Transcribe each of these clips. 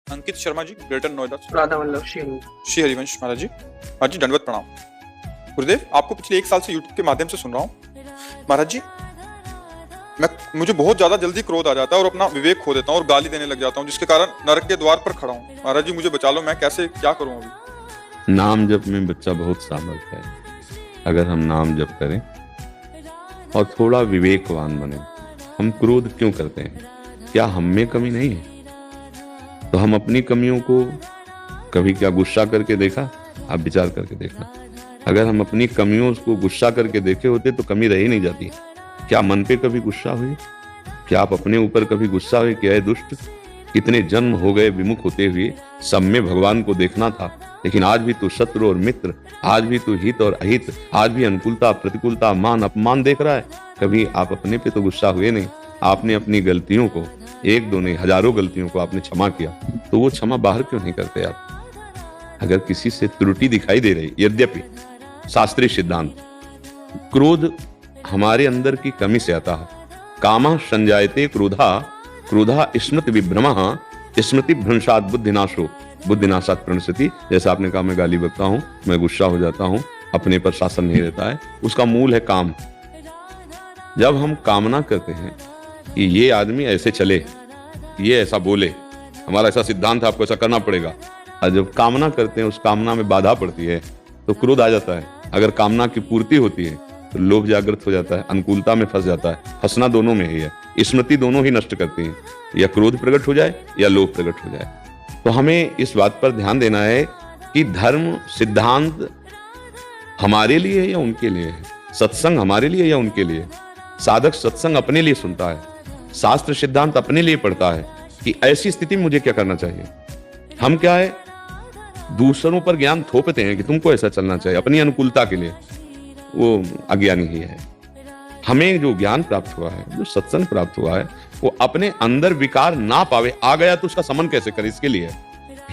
Ankit Sharma ji, greater Noida से। राधा वल्लभ श्री हरिवंश महाराज जी। महाराज जी दंडवत प्रणाम। गुरुदेव, आपको पिछले 1 साल से यूट्यूब के माध्यम से सुन रहा हूँ। महाराज जी, मुझे बहुत ज्यादा जल्दी क्रोध आ जाता है और अपना विवेक खो देता हूँ और गाली देने लग जाता हूँ, जिसके कारण नरक के द्वार पर खड़ा हूँ। महाराज जी मुझे बचा लो, मैं कैसे क्या करूँ अभी? नाम जप में बच्चा बहुत सामर्थ है। अगर हम नाम जप करें और थोड़ा विवेकवान बने। हम क्रोध क्यों करते हैं? क्या हम में कमी नहीं है? तो हम अपनी कमियों को कभी क्या गुस्सा करके देखा? आप विचार करके देखना। अगर हम अपनी कमियों को गुस्सा करके देखे होते तो कमी रह ही नहीं जाती। क्या मन पे कभी गुस्सा हुई? क्या आप अपने ऊपर कभी गुस्सा हुए? क्या है दुष्ट, कितने जन्म हो गए विमुख होते हुए, सब में भगवान को देखना था, लेकिन आज भी तू शत्रु और मित्र, आज भी तू हित और अहित, आज भी अनुकूलता प्रतिकूलता मान अपमान देख रहा है। कभी आप अपने पे तो गुस्सा हुए नहीं। आपने अपनी गलतियों को, एक दो नहीं हजारों गलतियों को आपने क्षमा किया, तो वो क्षमा बाहर क्यों नहीं करते आप? अगर किसी से त्रुटि दिखाई दे रही, यद्यपि शास्त्रीय सिद्धांत, क्रोध हमारे अंदर की कमी से आता है। कामः संजायते क्रोधा, क्रोधा स्मृति विभ्रमः, स्मृति भ्रंशात् बुद्धिनाशो, बुद्धिनाशात् प्रणश्यति। जैसा आपने कहा मैं गाली बकता हूं, मैं गुस्सा हो जाता हूं, अपने पर शासन नहीं रहता है, उसका मूल है काम। जब हम कामना करते हैं कि ये आदमी ऐसे चले, ये ऐसा बोले, हमारा ऐसा सिद्धांत है, आपको ऐसा करना पड़ेगा, और जब कामना करते हैं उस कामना में बाधा पड़ती है तो क्रोध आ जाता है। अगर कामना की पूर्ति होती है तो लोभ जागृत हो जाता है, अनुकूलता में फंस जाता है। फंसना दोनों में ही है, स्मृति दोनों ही नष्ट करती है, या क्रोध प्रकट हो जाए या लोभ प्रकट हो जाए। तो हमें इस बात पर ध्यान देना है कि धर्म सिद्धांत हमारे लिए है या उनके लिए है? सत्संग हमारे लिए या उनके लिए? साधक सत्संग अपने लिए सुनता है, शास्त्र सिद्धांत अपने लिए पढ़ता है कि ऐसी स्थिति में मुझे क्या करना चाहिए। हम क्या है, दूसरों पर ज्ञान थोपते हैं कि तुमको ऐसा चलना चाहिए अपनी अनुकूलता के लिए। वो अज्ञानी ही है। हमें जो ज्ञान प्राप्त हुआ है, जो सत्संग प्राप्त हुआ है, वो अपने अंदर विकार ना पावे। आ गया तो उसका समन कैसे करे, इसके लिए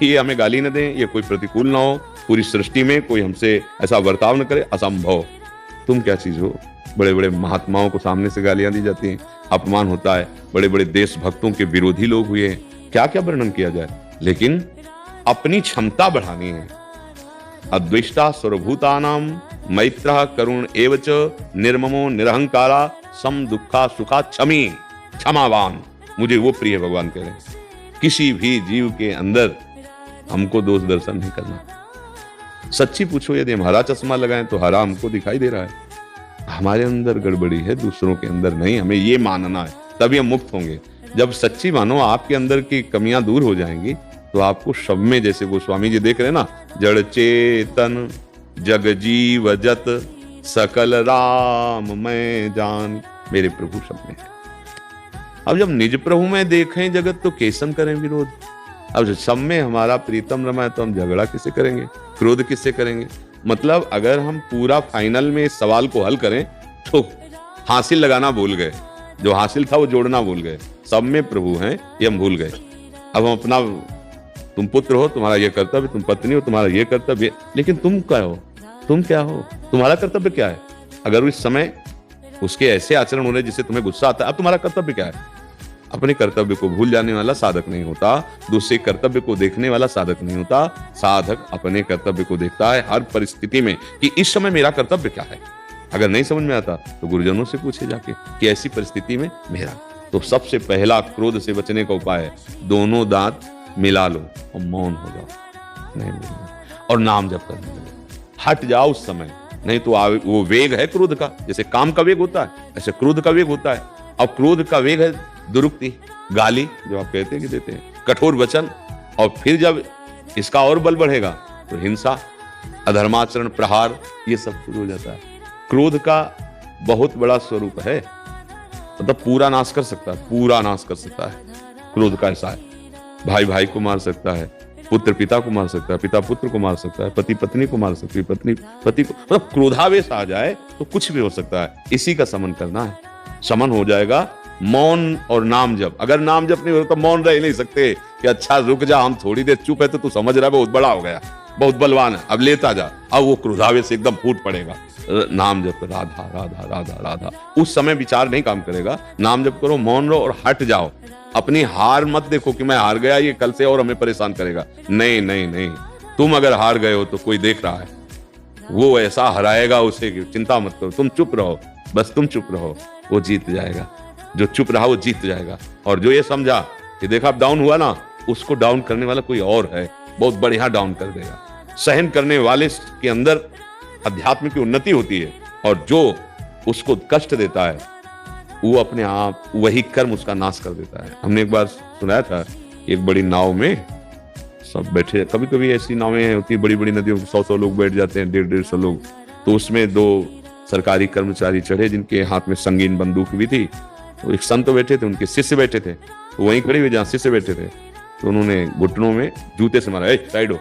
ये हमें गाली न दें, ये कोई प्रतिकूल ना हो, पूरी सृष्टि में कोई हमसे ऐसा बर्ताव न करे, असंभव। तुम क्या चीज हो? बड़े बड़े महात्माओं को सामने से गालियां दी जाती हैं, अपमान होता है, बड़े बड़े देशभक्तों के विरोधी लोग हुए हैं, क्या क्या वर्णन किया जाए। लेकिन अपनी क्षमता बढ़ानी है। अद्वेष्टा सर्वभूतानां मैत्रः करुण एवच निर्ममो निरहंकारा सम दुखा सुखा क्षमी, क्षमावान। मुझे वो प्रिय भगवान कह रहे हैं। किसी भी जीव के अंदर हमको दोष दर्शन नहीं करना। सच्ची पूछो, यदि हम हरा चश्मा लगाएं तो हरा हमको दिखाई दे रहा है, हमारे अंदर गड़बड़ी है, दूसरों के अंदर नहीं। हमें ये मानना है, तभी हम मुक्त होंगे। जब सच्ची मानो आपके अंदर की कमियां दूर हो जाएंगी तो आपको सब में, जैसे गोस्वामी जी देख रहे हैं ना, जड़ चेतन जग जीव जत सकल राम मैं जान, मेरे प्रभु सब में है। अब जब निज प्रभु में देखें जगत तो कैसन करें विरोध। अब सब में हमारा प्रीतम रमा है तो हम झगड़ा किससे करेंगे, क्रोध किससे करेंगे? मतलब अगर हम पूरा फाइनल में इस सवाल को हल करें तो हासिल लगाना भूल गए, जो हासिल था वो जोड़ना भूल गए। सब में प्रभु हैं ये हम भूल गए। अब हम अपना, तुम पुत्र हो, तुम्हारा ये कर्तव्य, तुम पत्नी हो, तुम्हारा ये कर्तव्य, लेकिन तुम क्या हो? तुम क्या हो? तुम्हारा कर्तव्य क्या है? अगर उस समय उसके ऐसे आचरण हो रहे जिससे तुम्हें गुस्सा आता है, अब तुम्हारा कर्तव्य क्या है? अपने कर्तव्य को भूल जाने वाला साधक नहीं होता, दूसरे कर्तव्य को देखने वाला साधक नहीं होता। साधक अपने कर्तव्य को देखता है हर परिस्थिति में कि इस समय मेरा कर्तव्य क्या है। अगर नहीं समझ में आता तो गुरुजनों से पूछे जाके कि ऐसी परिस्थिति में मेरा। तो सबसे पहला क्रोध से बचने का उपाय है, दोनों दांत मिला लो और मौन हो जाओ, नहीं बोलना, और नाम जप करने लगे। हट जाओ उस समय, नहीं तो वो वेग है क्रोध का, जैसे काम का वेग होता है ऐसे क्रोध का वेग होता है। और क्रोध का वेग है दुरुक्ति, गाली, जो आप कहते हैं कि देते हैं, कठोर वचन, और फिर जब इसका और बल बढ़ेगा तो हिंसा, अधर्माचरण, प्रहार, ये सब शुरू हो जाता है। क्रोध का बहुत बड़ा स्वरूप है, मतलब पूरा नाश कर सकता है, पूरा नाश कर सकता है। क्रोध का ऐसा है, भाई भाई को मार सकता है, पुत्र पिता को मार सकता है, पिता पुत्र को मार सकता है, पति पत्नी को मार सकती है, पत्नी पति को, मतलब क्रोधावेश आ जाए तो कुछ भी हो सकता है। इसी का समन करना है। समन हो जाएगा मौन और नाम जप। अगर नाम जप नहीं हो तो मौन रह नहीं सकते कि अच्छा रुक जा, हम थोड़ी देर चुप है तो तू समझ रहा है बहुत बड़ा हो गया, बहुत बलवान है, अब लेता जा। अब वो क्रोधावेश एकदम फूट पड़ेगा। नाम जप, राधा राधा राधा राधा। उस समय विचार नहीं काम करेगा। नाम जप करो, मौन रहो और हट जाओ। अपनी हार मत देखो कि मैं हार गया, ये कल से और हमें परेशान करेगा। नहीं नहीं नहीं, तुम अगर हार गए हो तो कोई देख रहा है, वो ऐसा हराएगा उसे कि चिंता मत करो, तुम चुप रहो, बस तुम चुप रहो, वो जीत जाएगा। जो चुप रहा वो जीत जाएगा। और जो ये समझा कि देखा अब डाउन हुआ ना, उसको डाउन करने वाला कोई और है, बहुत बढ़िया डाउन कर देगा। सहन करने वाले के अंदर अध्यात्म की उन्नति होती है, और जो उसको कष्ट देता है वो अपने आप वही कर्म उसका नाश कर देता है। हमने एक बार सुनाया था, एक बड़ी नाव में सब बैठे, कभी कभी ऐसी नावें होती है बड़ी बड़ी नदियों में 100-100 लोग बैठ जाते हैं, 150-150 लोग। तो उसमें 2 सरकारी कर्मचारी चढ़े जिनके हाथ में संगीन बंदूक भी थी। तो एक संत बैठे थे, उनके शिष्य बैठे थे, तो वहीं खड़े हुए जहाँ शिष्य बैठे थे, तो उन्होंने घुटनों में जूते से मारा, साइड हो।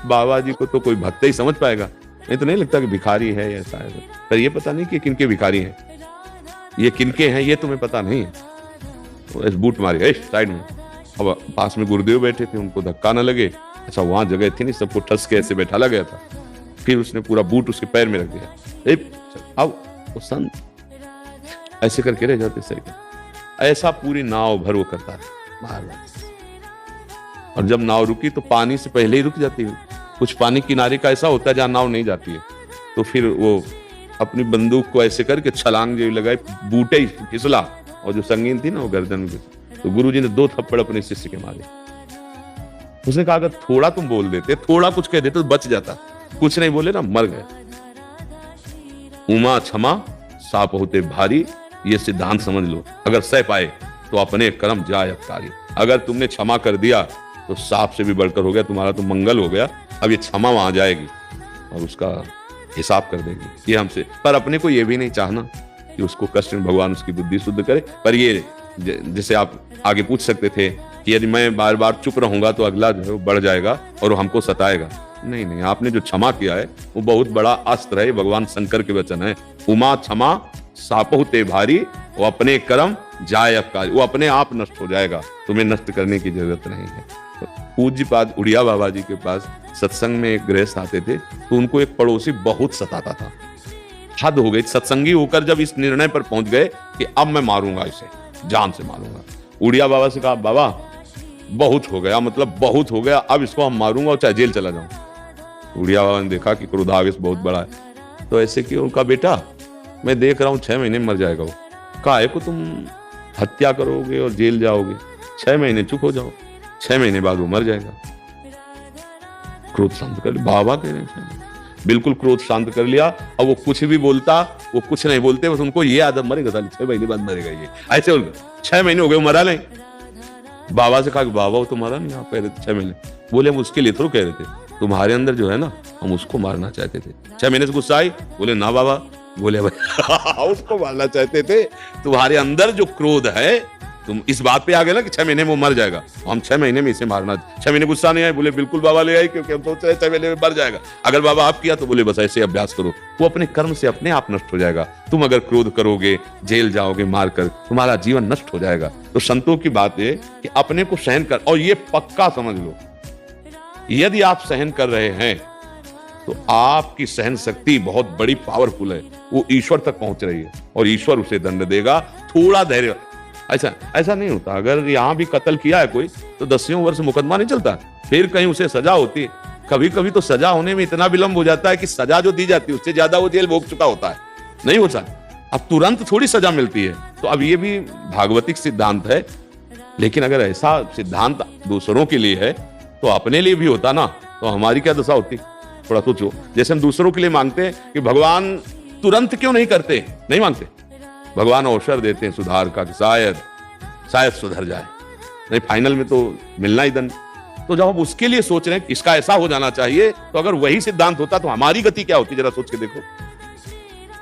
बाबा जी को तो कोई भक्त ही समझ पाएगा, नहीं तो नहीं लगता कि भिखारी है या शायद, पर ये पता नहीं कि किनके भिखारी हैं, ये किनके हैं ये तुम्हें पता नहीं। तो ऐसे बूट मारे साइड में। अब पास में गुरुदेव बैठे थे, उनको धक्का ना लगे, अच्छा वहां जगह थी नहीं, सबको ठस के ऐसे बैठा गया था। फिर उसने पूरा बूट उसके पैर में रख दिया। अब वो संत ऐसे करके रह जाते सही, ऐसा पूरी नाव भर वो करता है बार बार। और जब नाव रुकी तो पानी से पहले ही रुक जाती है। कुछ पानी किनारे का ऐसा होता है जहां नाव नहीं जाती है, तो फिर वो अपनी बंदूक को ऐसे करके छलांग जो लगाई, बूटे ही फिसला, और जो संगीन थी ना वो गर्दन में। तो गुरुजी ने 2 थप्पड़ अपने शिष्य के मारे। उसने कहा अगर थोड़ा तुम बोल देते, थोड़ा कुछ कह देते तो बच जाता, कुछ नहीं बोले ना, मर गए। उमा क्षमा साप होते भारी, ये सिद्धांत समझ लो। अगर सह पाए तो अपने कर्म जाय अवतारी। अगर तुमने क्षमा कर दिया तो सांप से भी बढ़कर हो गया, तुम्हारा तो मंगल हो गया। अब ये क्षमा वहां जाएगी और उसका हिसाब कर देगी, ये हमसे। पर अपने को ये भी नहीं चाहना कि उसको कष्ट में भगवान उसकी बुद्धि शुद्ध करे। पर ये जैसे आप आगे पूछ सकते थे कि यदि मैं बार बार चुप रहूंगा तो अगला जो है वो बढ़ जाएगा और वो हमको सताएगा। नहीं नहीं, आपने जो क्षमा किया है वो बहुत बड़ा अस्त्र है, भगवान शंकर के वचन है। उमा क्षमा सापहु ते भारी, वो अपने कर्म जाय अवकारी, वो अपने आप नष्ट हो जाएगा, तुम्हें नष्ट करने की जरूरत नहीं है। पूज्यपाद उड़िया बाबा जी के पास सत्संग में एक गृहस्थ आते थे, तो उनको एक पड़ोसी बहुत सताता था, हद हो गई। सत्संगी होकर जब इस निर्णय पर पहुंच गए कि अब मैं मारूंगा इसे, जान से मारूंगा। उड़िया बाबा से कहा बाबा बहुत हो गया, मतलब बहुत हो गया, अब इसको हम मारूंगा और चाहे जेल चला जाऊं। उड़िया बाबा ने देखा कि क्रोधावेश बहुत बड़ा है, तो ऐसे कि उनका बेटा मैं देख रहा हूं 6 महीने में मर जाएगा वो, काहे को तुम हत्या करोगे और जेल जाओगे, 6 महीने चुप हो जाओ, 6 महीने बाद वो मर जाएगा। क्रोध शांत कर लिया बाबा कह रहे हैं, बिल्कुल क्रोध शांत कर लिया। अब वो कुछ भी बोलता, वो कुछ नहीं बोलते, बस उनको ये आदत मरेगा, 6 महीने बाद मरेगा ये, ऐसे बोल 6 महीने हो गए मरा नहीं। बाबा से कहा कि बाबा वो तो मरा नहीं, आप कह रहे थे 6 महीने। बोले हम उसके लिए तो कह रहे थे, तुम्हारे अंदर जो है ना हम उसको मारना चाहते थे। 6 महीने से गुस्सा आई, बोले ना बाबा, बोले भाई उसको मारना चाहते थे, तुम्हारे अंदर जो क्रोध है, तुम इस बात पे आ गए ना कि 6 महीने में वो मर जाएगा, हम 6 महीने में इसे मारना। 6 महीने गुस्सा नहीं आए, बोले बिल्कुल बाबा ले आई, क्योंकि हम सोच रहे 6 महीने में मर जाएगा। अगर बाबा आप किया तो बोले बस ऐसे अभ्यास करो, वो अपने कर्म से अपने आप नष्ट हो जाएगा। तुम अगर क्रोध करोगे, जेल जाओगे मारकर, तुम्हारा जीवन नष्ट हो जाएगा। तो संतों की बात है कि अपने को सहन कर, और ये पक्का समझ लो, यदि आप सहन कर रहे हैं तो आपकी सहन शक्ति बहुत बड़ी पावरफुल है, वो ईश्वर तक पहुंच रही है और ईश्वर उसे दंड देगा। थोड़ा धैर्य, ऐसा नहीं होता। अगर यहां भी कत्ल किया है कोई तो 10 वर्ष मुकदमा नहीं चलता, फिर कहीं उसे सजा होती है। कभी कभी तो सजा होने में इतना विलंब हो जाता है कि सजा जो दी जाती है उससे ज्यादा वो जेल भोग चुका होता है, नहीं होता। अब तुरंत थोड़ी सजा मिलती है। तो अब ये भी भागवतिक सिद्धांत है, लेकिन अगर ऐसा सिद्धांत दूसरों के लिए है तो अपने लिए भी होता ना, तो हमारी क्या दशा होती। थोड़ा सोचो, जैसे हम दूसरों के लिए मांगते हैं कि भगवान तुरंत क्यों नहीं करते, नहीं मांगते, भगवान अवसर देते हैं सुधार का कि शायद सुधर जाए, नहीं फाइनल में तो मिलना ही दंड। तो जब हम उसके लिए सोच रहे हैं कि इसका ऐसा हो जाना चाहिए, तो अगर वही सिद्धांत होता तो हमारी गति क्या होती, जरा सोच के देखो।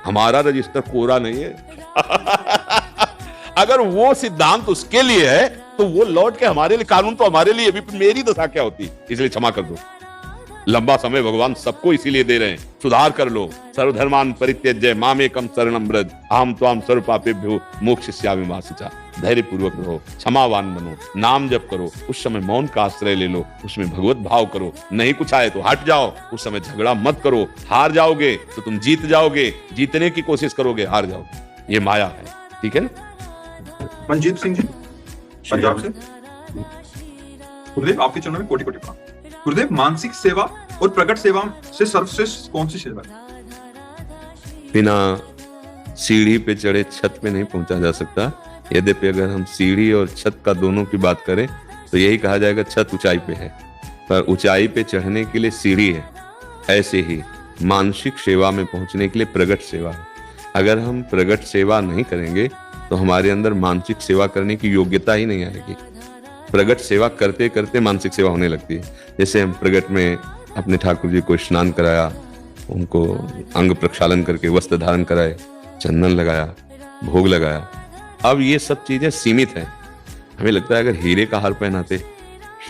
हमारा रजिस्टर कोरा नहीं है अगर वो सिद्धांत उसके लिए है तो वो लौट के हमारे लिए, कानून तो हमारे लिए भी, मेरी दशा क्या होती। इसलिए क्षमा कर दो। लंबा समय भगवान सबको इसीलिए दे रहे हैं, सुधार कर लो। सर्वधर्मान परित्यज्य मामेकम शरणं व्रज अहम त्वां सर्व पापेभ्यो मोक्षयिष्यामि मा शुचा। धैर्य पूर्वक रहो, क्षमावान बनो, नाम जप करो, उस समय मौन का आश्रय ले लो, उसमें भगवत भाव करो। नहीं कुछ आए तो हट जाओ, उस समय झगड़ा मत करो। हार जाओगे तो तुम जीत जाओगे, जीतने की कोशिश करोगे हार जाओगे, ये माया है। ठीक है ना। मनजीत सिंह जी, पंजाब से। गुरुदेव आपके चरणों में कोटि कोटि प्रणाम। गुरुदेव मानसिक सेवा और प्रकट सेवा से सर्वश्रेष्ठ कौन सी सेवा है? बिना सीढ़ी पे चढ़े छत पे नहीं पहुंचा जा सकता। यद्यपि अगर हम सीढ़ी और छत का दोनों की बात करें तो यही कहा जाएगा छत ऊंचाई पे है, पर ऊंचाई पे चढ़ने के लिए सीढ़ी है। ऐसे ही मानसिक सेवा में पहुंचने के लिए प्रगट सेवा है। अगर हम प्रगट सेवा नहीं करेंगे तो हमारे अंदर मानसिक सेवा करने की योग्यता ही नहीं आएगी। प्रगट सेवा करते करते मानसिक सेवा होने लगती है। जैसे हम प्रगट में अपने ठाकुर जी को स्नान कराया, उनको अंग प्रक्षालन करके वस्त्र धारण कराए, चंदन लगाया, भोग लगाया। अब ये सब चीजें सीमित हैं। हमें लगता है अगर हीरे का हार पहनाते,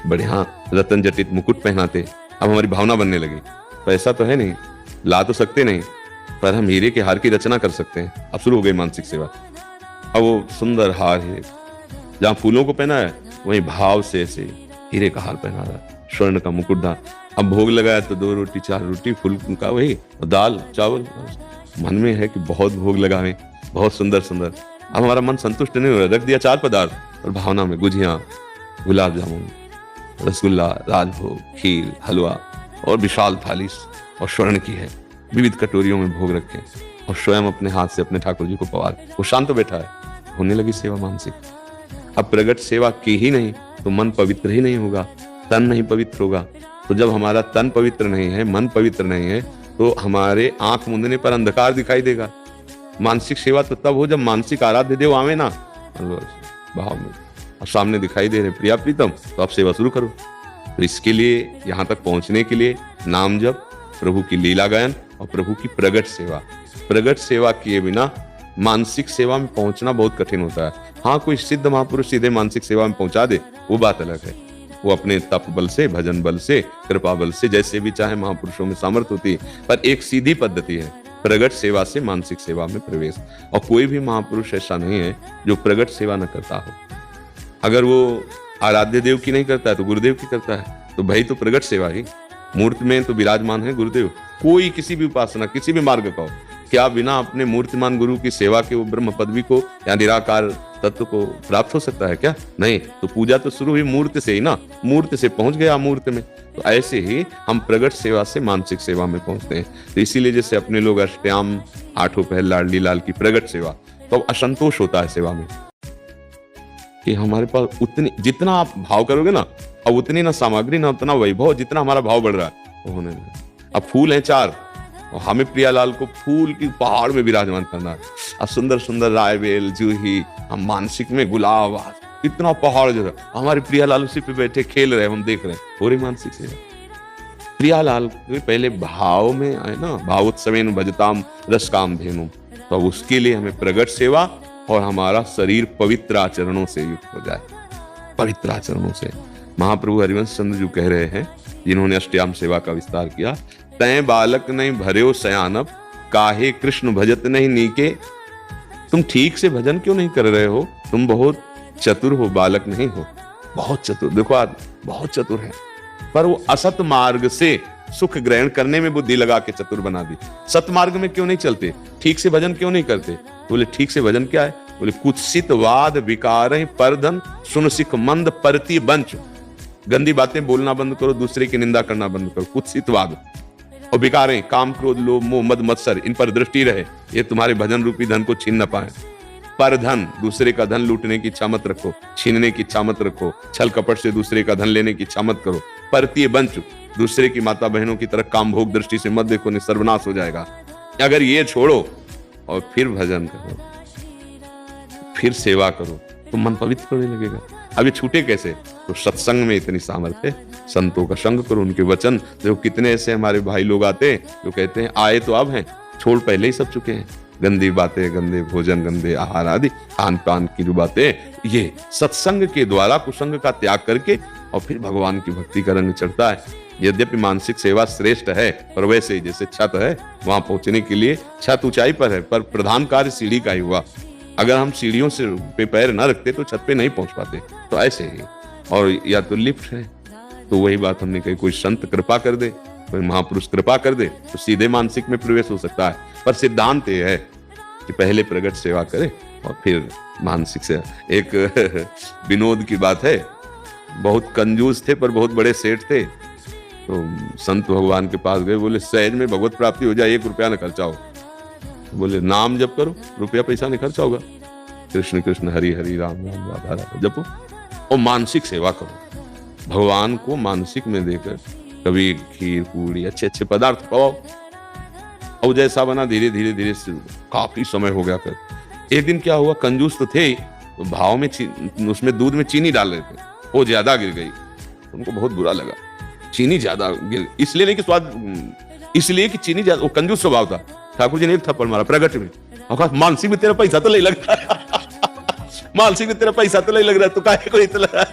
बढ़िया रतन जटित मुकुट पहनाते, अब हमारी भावना बनने लगी। पैसा तो है नहीं, ला तो सकते नहीं, पर हम हीरे के हार की रचना कर सकते हैं। अब शुरू हो गई मानसिक सेवा। अब वो सुंदर हार है, जहाँ फूलों को पहना है वहीं भाव से ऐसे हीरे का हार पहना रहा, स्वर्ण का मुकुट था। अब भोग लगाया तो 2 रोटी 4 रोटी फूल का वही, दाल चावल। मन में है कि बहुत भोग लगावे, बहुत सुंदर सुंदर। अब हमारा मन संतुष्ट नहीं हो रहा, रख दिया 4 पदार्थ और भावना में गुजिया, गुलाब जामुन, रसगुल्ला, राजभोग, खीर, हलवा और विशाल थाली और स्वर्ण की है, विविध कटोरियों में भोग रखे और स्वयं अपने हाथ से अपने ठाकुर जी को पवार। वो शांत बैठा है, होने लगी सेवा मानसिक। अब प्रगट सेवा की ही नहीं तो मन पवित्र ही नहीं होगा, तन नहीं पवित्र होगा। तो जब हमारा तन पवित्र नहीं है, मन पवित्र नहीं है, तो हमारे आंख मूंदने पर अंधकार दिखाई देगा। मानसिक सेवा तो तब हो जब मानसिक आराध्य देव आवे ना भाव में और सामने दिखाई दे रहे प्रिया प्रीतम, तो आप सेवा शुरू करो। तो इसके लिए, यहाँ तक पहुंचने के लिए नाम जप, प्रभु की लीला गायन और प्रभु की प्रगट सेवा। प्रगट सेवा किए बिना मानसिक सेवा में पहुंचना बहुत कठिन होता है। हाँ, कोई सिद्ध महापुरुष सीधे मानसिक सेवा में पहुंचा दे, वो बात अलग है। वो अपने तप बल से, भजन बल से, कृपा बल से, जैसे भी चाहे महापुरुषों में सामर्थ्य होती है। पर एक सीधी पद्धति है प्रगट सेवा से मानसिक सेवा में प्रवेश। और कोई भी महापुरुष ऐसा नहीं है जो प्रगट सेवा न करता हो। अगर वो आराध्य देव की नहीं करता है तो गुरुदेव की करता है, तो भाई तो प्रगट सेवा ही। मूर्ति में तो विराजमान है गुरुदेव। कोई किसी भी उपासना, किसी भी मार्ग का हो, क्या बिना अपने मूर्तिमान गुरु की सेवा के वो ब्रह्म पदवी को या निराकार तत्व को प्राप्त हो सकता है क्या? नहीं। तो पूजा तो शुरू हुई मूर्ति से ही ना, मूर्ति से पहुंच गया अमूर्त में। तो ऐसे ही हम प्रगट सेवा से मानसिक सेवा में पहुंचते हैं। तो इसीलिए जैसे अपने लोग अष्टयाम, 8 पहर लाडली लाल की प्रगट सेवा, तो असंतोष होता है सेवा में कि हमारे पास उतनी, जितना आप भाव करोगे ना, अब उतनी ना सामग्री ना उतना वैभव, जितना हमारा भाव बढ़ रहा है वो होने लगा। अब फूल हैं 4 और हमें प्रियालाल को फूल की पहाड़ में विराजमान करना है। अब सुंदर सुंदर रायबेल, जूही, हम मानसिक में गुलाब, इतना पहाड़ जो है, हमारे प्रियालाल उसी पे बैठे खेल रहे, हम देख रहे हैं, पूरी मानसिक सेवा। प्रियालाल के पहले भाव में आए ना, भावोत्सवेन भजताम रसकाम धेनु, तो अब उसके लिए हमें प्रगट सेवा और हमारा शरीर पवित्र आचरणों से युक्त हो जाए। पवित्र आचरणों से महाप्रभु हरिवंश चंद्र जी कह रहे हैं, जिन्होंने अष्टयाम सेवा का विस्तार किया, तय बालक नहीं भर्यो सयानब, काहे कृष्ण भजत नहीं नीके। तुम ठीक से भजन क्यों नहीं कर रहे हो? तुम बहुत चतुर हो, बालक नहीं हो, बहुत चतुर। देखो आज बहुत चतुर है, पर वो असत मार्ग से सुख ग्रहण करने में बुद्धि लगा के चतुर बना दी। सत मार्ग में क्यों नहीं चलते? ठीक से भजन क्यों नहीं करते? बोले ठीक से भजन क्या है? बोले कुत्सित वाद विकार परधन सुन सिख मंद परती बंच। गंदी बातें बोलना बंद करो, दूसरे की निंदा करना बंद करो। कुत्सित वाद और विकारें, काम क्रोध लोभ मोह मद मत्सर, इन पर दृष्टि रहे, ये तुम्हारे भजन रूपी धन को छीन न पाए। पर धन, दूसरे का धन लूटने की इच्छा मत रखो, छीनने की इच्छा मत रखो, छल कपट से दूसरे का धन लेने की इच्छा मत करो। परतीय बंच, दूसरे की माता बहनों की तरह काम भोग दृष्टि से मत देखो, नहीं सर्वनाश हो जाएगा। अगर ये छोड़ो और फिर भजन करो, फिर सेवा करो, तो मन पवित्र होने लगेगा। अब ये छूटे कैसे? तो सत्संग में इतनी सामर्थ्य है, संतों का संग करो, उनके वचन। देखो कितने ऐसे हमारे भाई लोग आते हैं जो कहते हैं आए तो अब हैं, छोड़ पहले ही सब चुके हैं। गंदी बातें, गंदे भोजन, गंदे आहार आदि खान पान की जो बातें, ये सत्संग के द्वारा कुसंग का त्याग करके और फिर भगवान की भक्ति का रंग चढ़ता है। यद्यपि मानसिक सेवा श्रेष्ठ है, पर वैसे ही जैसे छत है, वहां पहुंचने के लिए छत ऊंचाई पर है, पर प्रधान कार्य सीढ़ी का ही हुआ। अगर हम सीढ़ियों से पे पैर न रखते तो छत पे नहीं पहुंच पाते। तो ऐसे ही, और या तो लिफ्ट है, तो वही बात हमने कही, कोई संत कृपा कर दे, कोई महापुरुष कृपा कर दे, तो सीधे मानसिक में प्रवेश हो सकता है। पर सिद्धांत ये है कि पहले प्रगट सेवा करे, और फिर मानसिक से एक विनोद की बात है, बहुत कंजूस थे पर बहुत बड़े सेठ थे। तो संत भगवान के पास गए, बोले सहज में भगवत प्राप्ति हो जाए, 1 रुपया न खर्चा हो। बोले नाम जप करो, रुपया पैसा नहीं खर्चा होगा। कृष्ण कृष्ण हरि हरि राम राम राधा राधा जपो और मानसिक सेवा करो। भगवान को मानसिक में देकर कभी खीर पूरी अच्छे अच्छे पदार्थ खवाओ। और जैसा बना धीरे धीरे धीरे से काफी समय हो गया। कर एक दिन क्या हुआ, कंजूस तो थे ही, तो भाव में उसमें दूध में चीनी डाल रहे थे, वो ज्यादा गिर गई। उनको बहुत बुरा लगा, चीनी ज्यादा गिर, इसलिए नहीं कि स्वाद, इसलिए कि चीनी ज्यादा। वो कंजूस स्वभाव था। ठाकुर जी ने एक थप्पड़ मारा प्रगट में और कहा मानसिक में तेरा पैसा तो नहीं लग रहा मानसिक में तेरा पैसा तो नहीं लग रहा, तो काहे को इतना।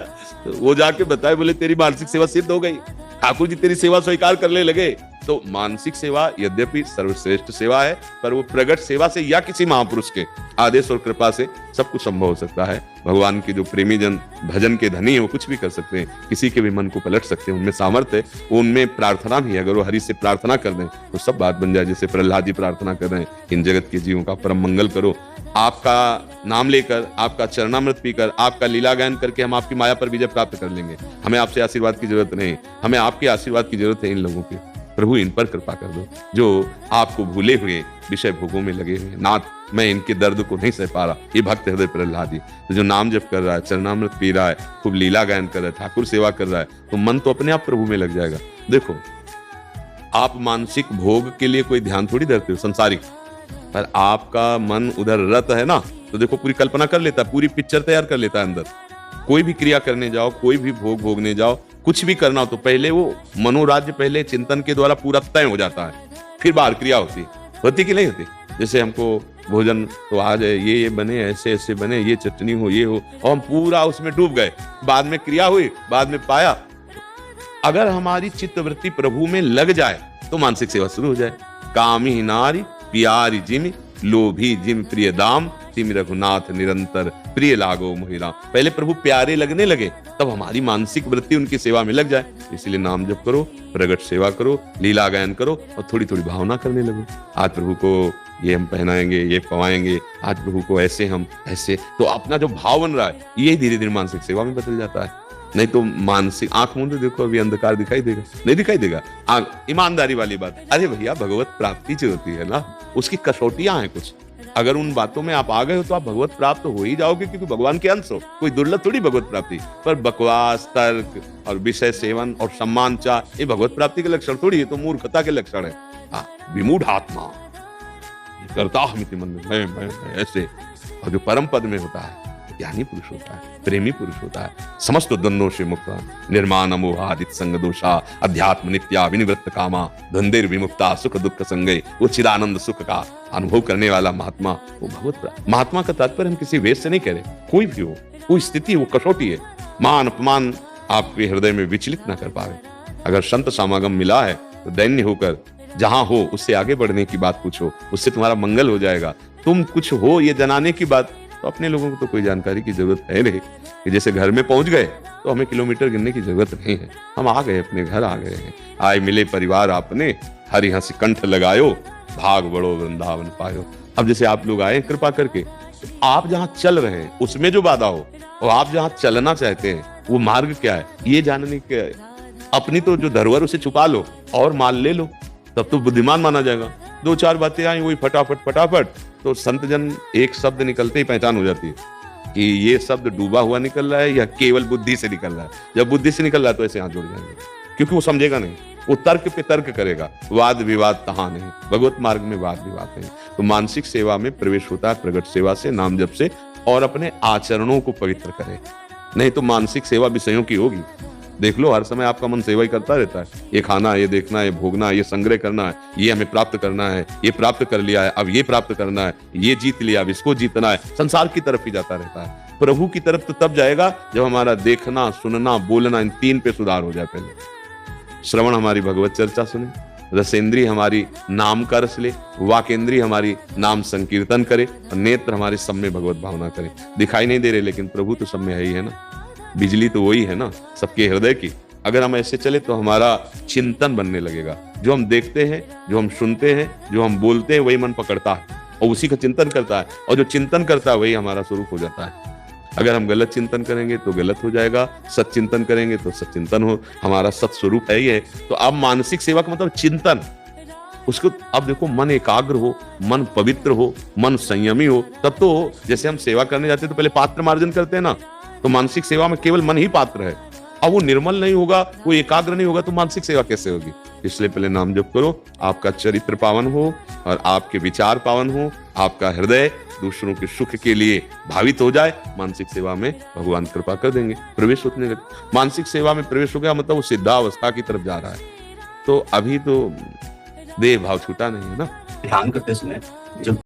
तो वो जाके बताए, बोले तेरी मानसिक सेवा सिद्ध हो गई, ठाकुर जी तेरी सेवा स्वीकार करने लगे। तो मानसिक सेवा यद्यपि सर्वश्रेष्ठ सेवा है, पर वो प्रगट सेवा से या किसी महापुरुष के आदेश और कृपा से सब कुछ संभव हो सकता है। भगवान के जो प्रेमी जन भजन के धनी है, वो कुछ भी कर सकते हैं, किसी के भी मन को पलट सकते हैं। उनमें सामर्थ्य है, वो उनमें प्रार्थना भी है। अगर वो हरि से प्रार्थना कर दें तो सब बात बन जाए। जैसे प्रहलाद जी प्रार्थना कर रहे हैं, इन जगत के जीवों का परम मंगल करो। आपका नाम लेकर, आपका चरणामृत पीकर, आपका लीला गायन करके हम आपकी माया पर विजय प्राप्त कर लेंगे। हमें आपसे आशीर्वाद की जरूरत नहीं, हमें आपके आशीर्वाद की जरूरत है इन लोगों की। प्रभु इन पर कृपा कर दो जो आपको भूले हुए विषय भोगों में लगे हुए। नाथ, मैं इनके दर्द को नहीं सह पा रहा। ये भक्त हृदय प्रहलाद जी तो जो नाम जप कर रहा है, चरणामृत पी रहा है, खूब लीला गायन कर रहा है, ठाकुर सेवा कर रहा है, तो मन तो अपने आप प्रभु में लग जाएगा। देखो, आप मानसिक भोग के लिए कोई ध्यान थोड़ी धरते हो संसारिक, पर आपका मन उधर रत है ना, तो देखो पूरी कल्पना कर लेता है, पूरी पिक्चर तैयार कर लेता है अंदर। कोई भी क्रिया करने जाओ, कोई भी भोग भोगने जाओ, कुछ भी करना हो तो पहले वो मनोराज्य पहले चिंतन के द्वारा पूरा तय हो जाता है, फिर बाहर क्रिया होती कि नहीं होती। जैसे हमको भोजन तो आज ये बने, ऐसे ऐसे बने, ये चटनी हो, ये हो, और हम पूरा उसमें डूब गए। बाद में क्रिया हुई, बाद में पाया। अगर हमारी चित्तवृत्ति प्रभु में लग जाए तो मानसिक सेवा शुरू हो जाए। कामी नारी प्यारी जिम, लोभी जिम प्रिय दाम, तिम रघुनाथ निरंतर प्रिय लागो मोहिराम। पहले प्रभु प्यारे लगने लगे, तब हमारी मानसिक वृत्ति उनकी सेवा में लग जाए। इसलिए नाम जप करो, प्रगट सेवा करो, लीला गायन करो और थोड़ी थोड़ी भावना करने लगो। आज प्रभु को ये हम पहनाएंगे, ये पवाएंगे, आज प्रभु को ऐसे हम ऐसे, तो अपना जो भाव बन रहा है ये धीरे धीरे मानसिक सेवा में बदल जाता है। नहीं तो मानसिक आंख मूंद देखो, अभी अंधकार दिखाई देगा, नहीं दिखाई देगा। ईमानदारी वाली बात, अरे भैया भगवत प्राप्ति जो होती है ना, उसकी कसौटियां हैं कुछ। अगर उन बातों में आप आ गए हो तो आप भगवत प्राप्त हो ही जाओगे, क्योंकि भगवान के अंश हो। कोई दुर्लभ थोड़ी भगवत प्राप्ति। पर बकवास, तर्क और विषय सेवन और सम्मान चाह, ये भगवत प्राप्ति के लक्षण थोड़ी है, तो मूर्खता के लक्षण है। विमूढ़ आत्मा करता हमिति मन में ऐसे। और जो परम पद में होता है ज्ञानी पुरुष होता है, प्रेमी पुरुष होता है, समस्त द्वंद्वों से मुक्त, निर्माण मोहादित संग दोषा, अध्यात्म नित्या विनिवृत्त कामा, धंधेर विमुक्ता सुख दुख संगे, वो चिदानंद सुख का अनुभव करने वाला महात्मा, वो भगवत महात्मा का तात्पर्य हम किसी वेद से नहीं कह रहे। कोई भी हो, कोई स्थिति, वो कसौटी है। मान अपमान आपके हृदय में विचलित ना कर पाए। अगर संत समागम मिला है तो दैन्य होकर जहां हो उससे आगे बढ़ने की बात पूछो, उससे तुम्हारा मंगल हो जाएगा। तुम कुछ हो ये जनाने की बात, तो अपने लोगों को तो कोई जानकारी की जरूरत है नहीं कि जैसे घर में पहुंच गए तो हमें किलोमीटर गिनने की जरूरत नहीं है। हम आ गए, अपने घर आ गए हैं। आए मिले परिवार आपने, हरि हंसी कंठ लगायो, भाग बड़ो वृंदावन पायो। अब जैसे आप लोग आए कृपा करके, तो आप जहां चल रहे हैं उसमें जो बाधा हो और आप जहां चलना चाहते हैं वो मार्ग क्या है, ये जानने के अपनी तो जो धरोहर उसे छुपा लो और माल ले लो, तब तो बुद्धिमान माना जाएगा। 2-4 बातें आई वही फटाफट, तो संत जन एक शब्द निकलते ही पहचान हो जाती है कि ये शब्द डूबा हुआ निकल रहा है या केवल बुद्धि से निकल रहा है। जब बुद्धि से निकल रहा है तो ऐसे हाथ जोड़ जाएंगे, क्योंकि वो समझेगा नहीं, वो तर्क पे तर्क करेगा। वाद विवाद तहां नहीं, भगवत मार्ग में वाद विवाद नहीं। तो मानसिक सेवा में प्रवेश होता है प्रगट सेवा से, नाम जप से, और अपने आचरणों को पवित्र करे। नहीं तो मानसिक सेवा विषयों की होगी। देख लो, हर समय आपका मन सेवा ही करता रहता है। ये खाना, ये देखना, ये भोगना, ये संग्रह करना है, ये हमें प्राप्त करना है, ये प्राप्त कर लिया है, अब ये प्राप्त करना है, ये जीत लिया, अब इसको जीतना है। संसार की तरफ ही जाता रहता है। प्रभु की तरफ तो तब जाएगा जब हमारा देखना, सुनना, बोलना, इन 3 पे सुधार हो जाए। पहले श्रवण हमारी भगवत चर्चा सुने, रसेंद्री हमारी नाम का रस ले, वाकेंद्री हमारी नाम संकीर्तन करे, और नेत्र हमारे सब में भगवत भावना करे। दिखाई नहीं दे रहे, लेकिन प्रभु तो सब में है ही है ना। बिजली तो वही है ना सबके हृदय की। अगर हम ऐसे चले तो हमारा चिंतन बनने लगेगा। जो हम देखते हैं, जो हम सुनते हैं, जो हम बोलते हैं, वही मन पकड़ता है। और उसी का चिंतन करता है, और जो चिंतन करता है वही हमारा स्वरूप हो जाता है। अगर हम गलत चिंतन करेंगे तो गलत हो जाएगा, सत चिंतन करेंगे तो सत चिंतन हो, हमारा सत स्वरूप है ही है। तो अब मानसिक सेवा का मतलब चिंतन, उसको अब देखो मन एकाग्र हो, मन पवित्र हो, मन संयमी हो, तब तो जैसे हम सेवा करने जाते हैं तो पहले पात्र मार्जन करते हैं ना, तो मानसिक सेवा में केवल मन ही पात्र है। अब वो निर्मल नहीं होगा, वो एकाग्र नहीं होगा तो मानसिक सेवा कैसे होगी? इसलिए पहले नाम जप करो, आपका चरित्र पावन हो और आपके विचार पावन हो, आपका हृदय दूसरों के सुख के लिए भावित हो जाए, मानसिक सेवा में भगवान कृपा कर देंगे, प्रवेश होने लगे। मानसिक सेवा में प्रवेश हो गया मतलब वो सिद्धावस्था की तरफ जा रहा है। तो अभी तो देह भाव छूटा नहीं है ना। ध्यान करते समय जब